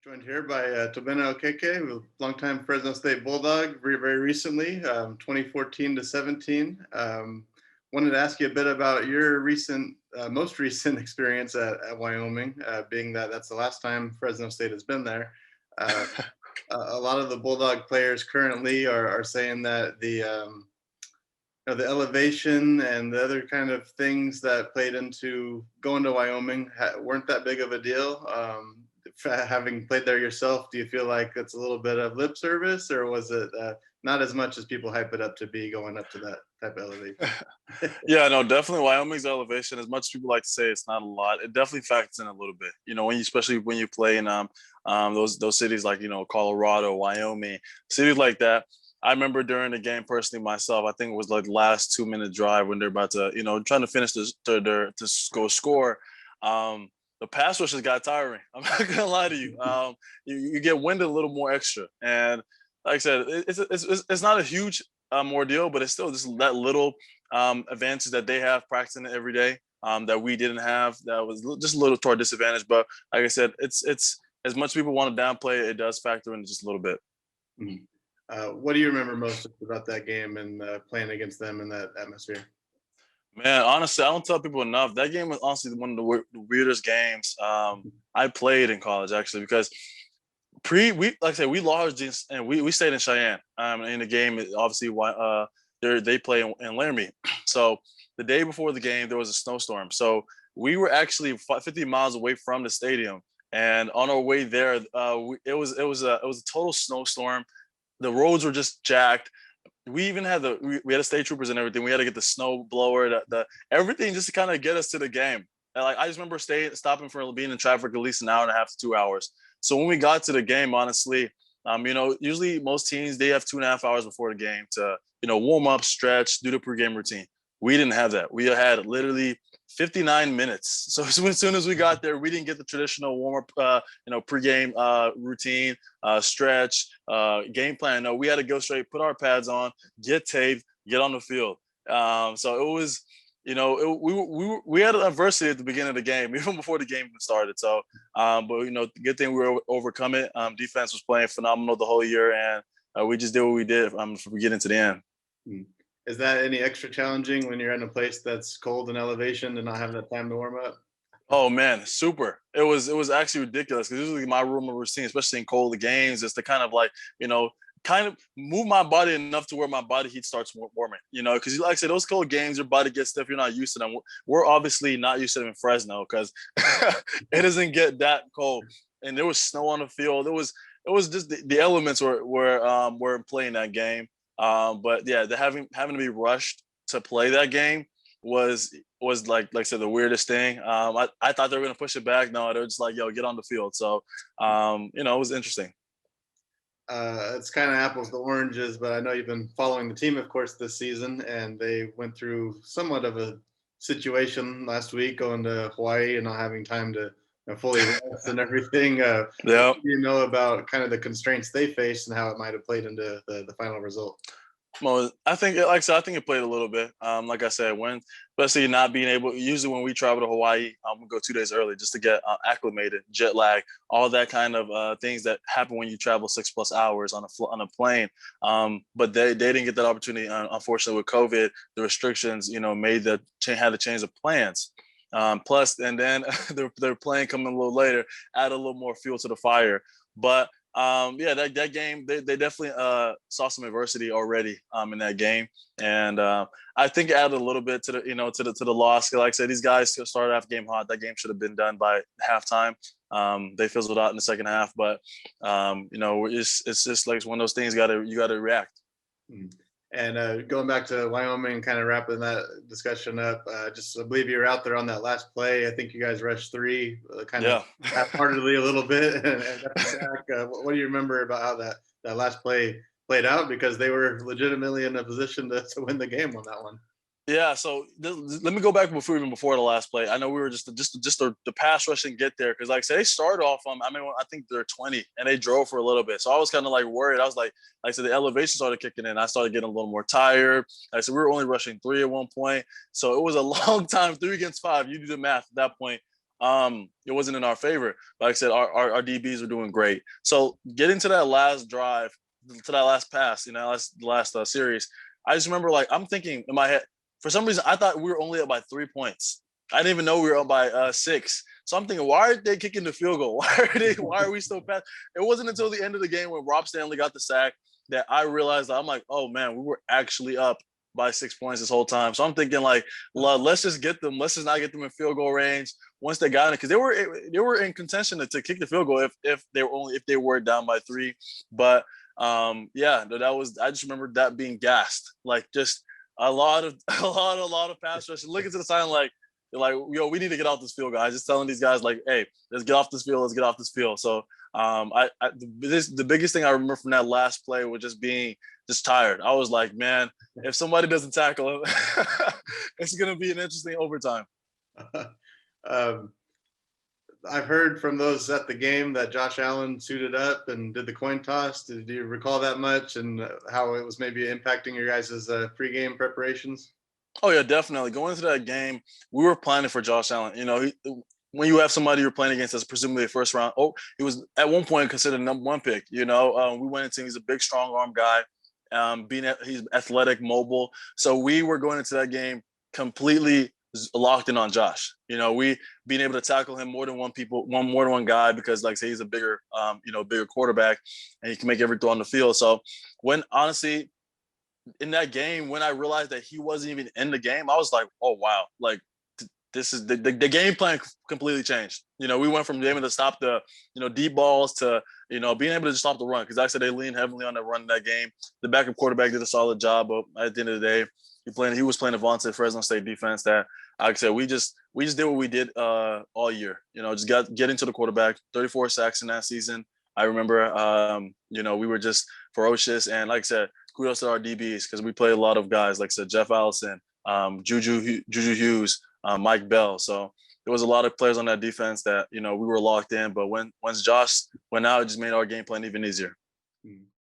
Joined here by Tobenna Okeke, a longtime Fresno State Bulldog, very recently, 2014 to 17. Wanted to ask you a bit about your most recent experience at Wyoming, being that that's the last time Fresno State has been there. Uh, a lot of the Bulldog players currently are saying that the elevation and the other kind of things that played into going to Wyoming weren't that big of a deal. Having played there yourself, do you feel like it's a little bit of lip service, or was it not as much as people hype it up to be going up to that type of elevation? Yeah, no, definitely Wyoming's elevation. As much as people like to say it's not a lot, it definitely factors in a little bit. Especially when you play in those cities like Colorado, Wyoming, cities like that. I remember during the game personally myself. I think it was like the last 2 minute drive when they're about to trying to finish to go score. The pass rushes got tiring. I'm not gonna lie to you. You get winded a little more extra, and like I said, it's not a huge ordeal, but it's still just that little advantage that they have practicing it every day that we didn't have. That was just a little to our disadvantage. But like I said, it's as much as people want to downplay it, it does factor in just a little bit. Mhm. What do you remember most about that game and playing against them in that atmosphere? Man, honestly, I don't tell people enough. That game was honestly one of the weirdest games I played in college, actually, because we like I said, we lost this and we stayed in Cheyenne. In the game, obviously, they play in Laramie. So the day before the game, there was a snowstorm. So we were actually 50 miles away from the stadium, and on our way there, it was a total snowstorm. The roads were just jacked. We even had we had the state troopers and everything. We had to get the snow blower, the everything just to kind of get us to the game. And like I just remember stopping for being in traffic at least an hour and a half to 2 hours. So when we got to the game, honestly, usually most teams they have 2.5 hours before the game to warm up, stretch, do the pregame routine. We didn't have that. We had literally 59 minutes. So as soon as we got there, we didn't get the traditional warm up, pregame routine, stretch, game plan. No, we had to go straight, put our pads on, get taped, get on the field. So it was, we had an adversity at the beginning of the game, even before the game even started. So, but good thing we were overcome it. Defense was playing phenomenal the whole year, and we just did what we did from beginning to the end. Mm. Is that any extra challenging when you're in a place that's cold and elevation and not having that time to warm up? Oh man, super! It was actually ridiculous because usually my room of routine, especially in cold games, is to kind of like kind of move my body enough to where my body heat starts warming. Because like I said, those cold games, your body gets stiff. You're not used to them. We're obviously not used to them in Fresno because it doesn't get that cold. And there was snow on the field. It was just the elements were playing that game. But yeah, having to be rushed to play that game was like I said the weirdest thing. I thought they were gonna push it back. No, they're just like, yo, get on the field. So it was interesting. It's kind of apples to oranges, but I know you've been following the team, of course, this season, and they went through somewhat of a situation last week going to Hawaii and not having time to fully rest and everything. What Yeah. do you know about kind of the constraints they faced and how it might have played into the final result? Well, I think, like I said, I think it played a little bit. Like I said, especially not being able. Usually, when we travel to Hawaii, we go 2 days early just to get acclimated, jet lag, all that kind of things that happen when you travel 6+ hours on a plane. But they didn't get that opportunity. Unfortunately, with COVID, the restrictions, made had to change the plans. Plus, and then their plane coming a little later, add a little more fuel to the fire. But yeah, that game they definitely saw some adversity already in that game, and I think it added a little bit to the to the loss. Like I said, these guys started off game hot. That game should have been done by halftime. They fizzled out in the second half, but it's just like one of those things. You gotta react. Mm. And going back to Wyoming, kind of wrapping that discussion up, I believe you were out there on that last play. I think you guys rushed three, kind of Yeah. half-heartedly a little bit, and got the sack. What do you remember about how that last play played out? Because they were legitimately in a position to win the game on that one. Yeah, so let me go back before the last play. I know we were just the pass rush and get there because like I said, they started off I think they're 20 and they drove for a little bit. So I was kind of like worried. I was like I said, the elevation started kicking in. I started getting a little more tired. Like I said, we were only rushing three at one point. So it was a long time, 3 against 5. You do the math at that point. it wasn't in our favor. But like I said, our DBs were doing great. So getting to that last drive, to that last pass, last series, I just remember like I'm thinking in my head, for some reason I thought we were only up by 3 points. I didn't even know we were up by 6. So I'm thinking, why are they kicking the field goal? Why are we still past? It wasn't until the end of the game when Rob Stanley got the sack that I realized that I'm like, oh man, we were actually up by 6 points this whole time. So I'm thinking like, let's just get them. Let's just not get them in field goal range once they got it, because they were in contention to kick the field goal if they were down by 3. But yeah, that was, I just remember that being gassed, like just a lot of a lot of pass rush, looking to the side like, yo, we need to get off this field, guys. Just telling these guys like, hey, let's get off this field. Let's get off this field. So the biggest thing I remember from that last play was just being just tired. I was like, man, if somebody doesn't tackle him, it's gonna be an interesting overtime. um, I've heard from those at the game that Josh Allen suited up and did the coin toss. Do you recall that much, and how it was maybe impacting your guys' pregame preparations? Oh yeah, definitely. Going into that game, we were planning for Josh Allen. When you have somebody you're playing against that's presumably a first round, he was at one point considered #1 pick. We went into, he's a big, strong arm guy. He's athletic, mobile. So we were going into that game completely locked in on Josh. We being able to tackle him more than one guy, because like I say, he's a bigger quarterback, and he can make every throw on the field. So when honestly, in that game, when I realized that he wasn't even in the game, I was like, oh wow, like this is the game plan completely changed. We went from being able to stop the deep balls to being able to just stop the run, because like I said, they leaned heavily on the run in that game. The backup quarterback did a solid job, but at the end of the day, he was playing a Fresno State defense that, like I said, we just did what we did all year. Just get into the quarterback. 34 sacks in that season. I remember, we were just ferocious, and like I said, kudos to our DBs, because we played a lot of guys, like I said, Jeff Allison, Juju Hughes, Mike Bell. So there was a lot of players on that defense that we were locked in. But once Josh went out, it just made our game plan even easier.